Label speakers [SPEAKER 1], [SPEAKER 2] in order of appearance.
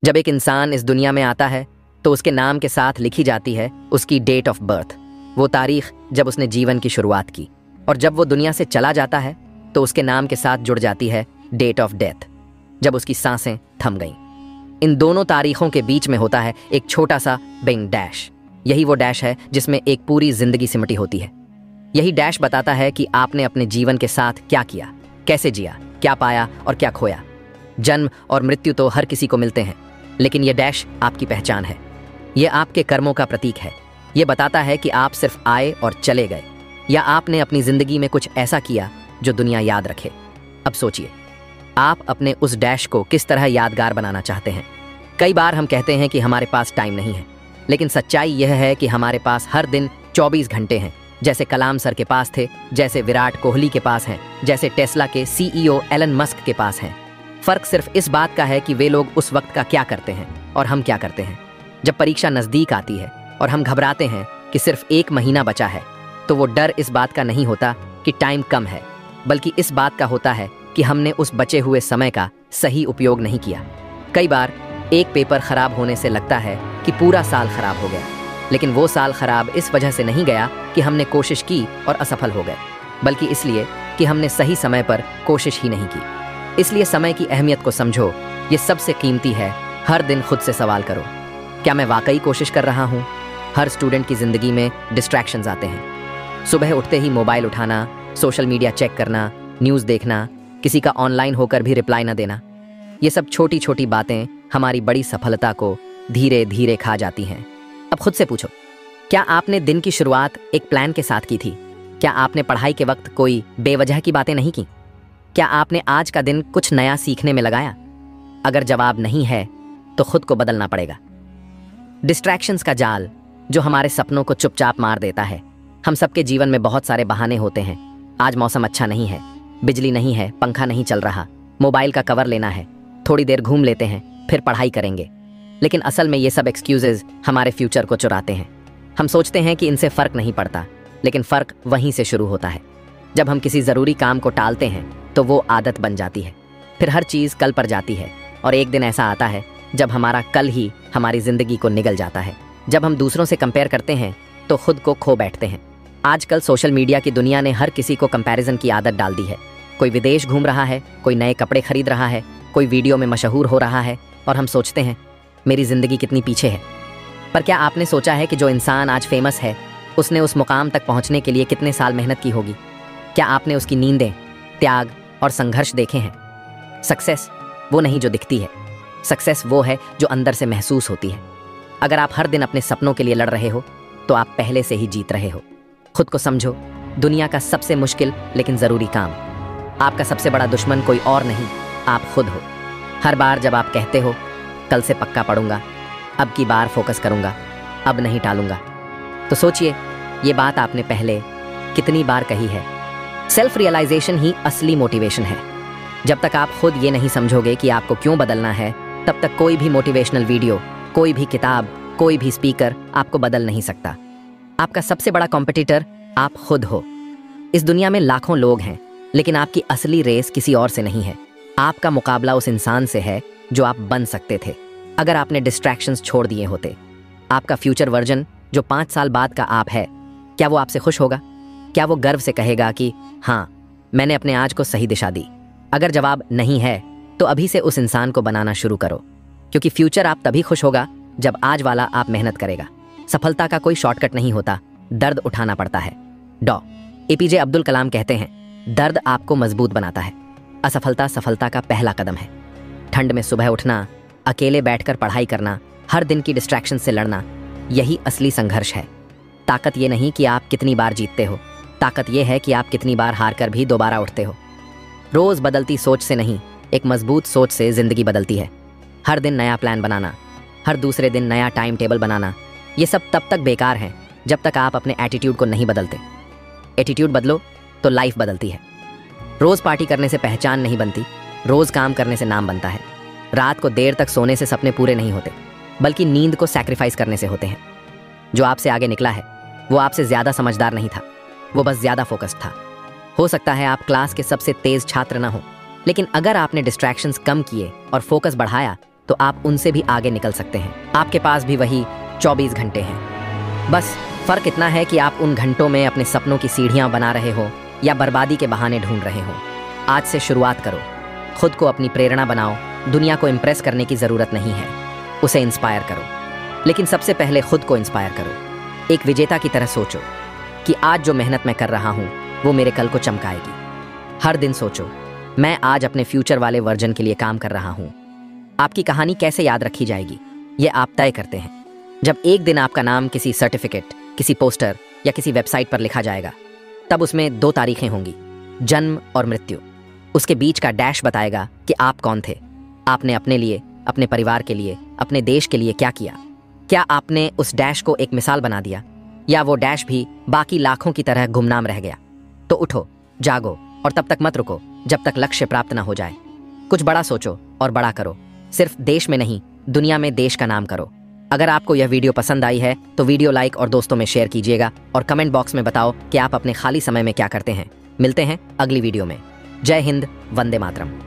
[SPEAKER 1] जब एक इंसान इस दुनिया में आता है तो उसके नाम के साथ लिखी जाती है उसकी डेट ऑफ बर्थ, वो तारीख जब उसने जीवन की शुरुआत की। और जब वो दुनिया से चला जाता है तो उसके नाम के साथ जुड़ जाती है डेट ऑफ डेथ, जब उसकी सांसें थम गईं। इन दोनों तारीखों के बीच में होता है एक छोटा सा बिग डैश। यही वो डैश है जिसमें एक पूरी जिंदगी सिमटी होती है। यही डैश बताता है कि आपने अपने जीवन के साथ क्या किया, कैसे जिया, क्या पाया और क्या खोया। जन्म और मृत्यु तो हर किसी को मिलते हैं, लेकिन यह डैश आपकी पहचान है। यह आपके कर्मों का प्रतीक है। यह बताता है कि आप सिर्फ आए और चले गए, या आपने अपनी जिंदगी में कुछ ऐसा किया जो दुनिया याद रखे। अब सोचिए, आप अपने उस डैश को किस तरह यादगार बनाना चाहते हैं। कई बार हम कहते हैं कि हमारे पास टाइम नहीं है, लेकिन सच्चाई यह है कि हमारे पास हर दिन 24 घंटे हैं, जैसे कलाम सर के पास थे, जैसे विराट कोहली के पास हैं, जैसे टेस्ला के CEO एलन मस्क के पास हैं। फर्क सिर्फ इस बात का है कि वे लोग उस वक्त का क्या करते हैं और हम क्या करते हैं। जब परीक्षा नज़दीक आती है और हम घबराते हैं कि सिर्फ 1 महीना बचा है, तो वो डर इस बात का नहीं होता कि टाइम कम है, बल्कि इस बात का होता है कि हमने उस बचे हुए समय का सही उपयोग नहीं किया। कई बार एक पेपर खराब होने से लगता है कि पूरा साल खराब हो गया, लेकिन वो साल खराब इस वजह से नहीं गया कि हमने कोशिश की और असफल हो गए, बल्कि इसलिए कि हमने सही समय पर कोशिश ही नहीं की। इसलिए समय की अहमियत को समझो, ये सबसे कीमती है। हर दिन खुद से सवाल करो, क्या मैं वाकई कोशिश कर रहा हूँ? हर स्टूडेंट की ज़िंदगी में डिस्ट्रैक्शंस आते हैं। सुबह उठते ही मोबाइल उठाना, सोशल मीडिया चेक करना, न्यूज़ देखना, किसी का ऑनलाइन होकर भी रिप्लाई न देना। ये सब छोटी छोटी बातें हमारी बड़ी सफलता को धीरे धीरे खा जाती हैं। अब खुद से पूछो, क्या आपने दिन की शुरुआत एक प्लान के साथ की थी? क्या आपने पढ़ाई के वक्त कोई बेवजह की बातें नहीं की? क्या आपने आज का दिन कुछ नया सीखने में लगाया? अगर जवाब नहीं है तो खुद को बदलना पड़ेगा। डिस्ट्रैक्शंस का जाल जो हमारे सपनों को चुपचाप मार देता है। हम सबके जीवन में बहुत सारे बहाने होते हैं। आज मौसम अच्छा नहीं है, बिजली नहीं है, पंखा नहीं चल रहा, मोबाइल का कवर लेना है, थोड़ी देर घूम लेते हैं, फिर पढ़ाई करेंगे। लेकिन असल में ये सब एक्सक्यूजेज हमारे फ्यूचर को चुराते हैं। हम सोचते हैं कि इनसे फ़र्क नहीं पड़ता, लेकिन फ़र्क वहीं से शुरू होता है। जब हम किसी ज़रूरी काम को टालते हैं तो वो आदत बन जाती है, फिर हर चीज़ कल पर जाती है, और एक दिन ऐसा आता है जब हमारा कल ही हमारी ज़िंदगी को निगल जाता है। जब हम दूसरों से कंपेयर करते हैं तो खुद को खो बैठते हैं। आजकल सोशल मीडिया की दुनिया ने हर किसी को कंपैरिजन की आदत डाल दी है। कोई विदेश घूम रहा है, कोई नए कपड़े खरीद रहा है, कोई वीडियो में मशहूर हो रहा है, और हम सोचते हैं मेरी ज़िंदगी कितनी पीछे है। पर क्या आपने सोचा है कि जो इंसान आज फेमस है, उसने उस मुकाम तक पहुंचने के लिए कितने साल मेहनत की होगी? क्या आपने उसकी नींदें, त्याग और संघर्ष देखे हैं? सक्सेस वो नहीं जो दिखती है, सक्सेस वो है जो अंदर से महसूस होती है। अगर आप हर दिन अपने सपनों के लिए लड़ रहे हो तो आप पहले से ही जीत रहे हो। खुद को समझो, दुनिया का सबसे मुश्किल लेकिन ज़रूरी काम, आपका सबसे बड़ा दुश्मन कोई और नहीं, आप खुद हो। हर बार जब आप कहते हो कल से पक्का पढ़ूंगा, अब की बार फोकस करूंगा, अब नहीं टालूंगा, तो सोचिए ये बात आपने पहले कितनी बार कही है। सेल्फ रियलाइजेशन ही असली मोटिवेशन है। जब तक आप खुद ये नहीं समझोगे कि आपको क्यों बदलना है, तब तक कोई भी मोटिवेशनल वीडियो, कोई भी किताब, कोई भी स्पीकर आपको बदल नहीं सकता। आपका सबसे बड़ा कॉम्पिटिटर आप खुद हो। इस दुनिया में लाखों लोग हैं, लेकिन आपकी असली रेस किसी और से नहीं है। आपका मुकाबला उस इंसान से है जो आप बन सकते थे अगर आपने डिस्ट्रैक्शंस छोड़ दिए होते। आपका फ्यूचर वर्जन जो 5 साल बाद का आप है, क्या वो आपसे खुश होगा? क्या वो गर्व से कहेगा कि हाँ, मैंने अपने आज को सही दिशा दी? अगर जवाब नहीं है तो अभी से उस इंसान को बनाना शुरू करो, क्योंकि फ्यूचर आप तभी खुश होगा जब आज वाला आप मेहनत करेगा। सफलता का कोई शॉर्टकट नहीं होता, दर्द उठाना पड़ता है। डॉ. APJ अब्दुल कलाम कहते हैं, दर्द आपको मजबूत बनाता है, असफलता सफलता का पहला कदम है। ठंड में सुबह उठना, अकेले बैठकर पढ़ाई करना, हर दिन की डिस्ट्रैक्शन से लड़ना, यही असली संघर्ष है। ताकत ये नहीं कि आप कितनी बार जीतते हो, ताकत ये है कि आप कितनी बार हार कर भी दोबारा उठते हो। रोज़ बदलती सोच से नहीं, एक मजबूत सोच से ज़िंदगी बदलती है। हर दिन नया प्लान बनाना, हर दूसरे दिन नया टाइम टेबल बनाना, ये सब तब तक बेकार हैं जब तक आप अपने एटीट्यूड को नहीं बदलते। एटीट्यूड बदलो तो लाइफ बदलती है। रोज़ पार्टी करने से पहचान नहीं बनती, रोज़ काम करने से नाम बनता है। रात को देर तक सोने से सपने पूरे नहीं होते, बल्कि नींद को सैक्रिफाइस करने से होते हैं। जो आपसे आगे निकला है वो आपसे ज़्यादा समझदार नहीं था, वो बस ज़्यादा फोकस्ड था। हो सकता है आप क्लास के सबसे तेज़ छात्र ना हो, लेकिन अगर आपने डिस्ट्रैक्शंस कम किए और फोकस बढ़ाया तो आप उनसे भी आगे निकल सकते हैं। आपके पास भी वही 24 घंटे हैं। बस फर्क इतना है कि आप उन घंटों में अपने सपनों की सीढ़ियां बना रहे हो या बर्बादी के बहाने ढूंढ रहे हो। आज से शुरुआत करो, खुद को अपनी प्रेरणा बनाओ। दुनिया को इंप्रेस करने की जरूरत नहीं है, उसे इंस्पायर करो। लेकिन सबसे पहले खुद को इंस्पायर करो। एक विजेता की तरह सोचो कि आज जो मेहनत मैं कर रहा हूं वो मेरे कल को चमकाएगी। हर दिन सोचो, मैं आज अपने फ्यूचर वाले वर्जन के लिए काम कर रहा हूं। आपकी कहानी कैसे याद रखी जाएगी, ये आप तय करते हैं। जब एक दिन आपका नाम किसी सर्टिफिकेट, किसी पोस्टर या किसी वेबसाइट पर लिखा जाएगा, तब उसमें 2 तारीखें होंगी, जन्म और मृत्यु। उसके बीच का डैश बताएगा कि आप कौन थे। आपने अपने लिए, अपने परिवार के लिए, अपने देश के लिए क्या किया। क्या आपने उस डैश को एक मिसाल बना दिया, या वो डैश भी बाकी लाखों की तरह गुमनाम रह गया? तो उठो, जागो और तब तक मत रुको जब तक लक्ष्य प्राप्त ना हो जाए। कुछ बड़ा सोचो और बड़ा करो। सिर्फ देश में नहीं, दुनिया में देश का नाम करो। अगर आपको यह वीडियो पसंद आई है तो वीडियो लाइक और दोस्तों में शेयर कीजिएगा और कमेंट बॉक्स में बताओ कि आप अपने खाली समय में क्या करते हैं। मिलते हैं अगली वीडियो में। जय हिंद, वंदे मातरम।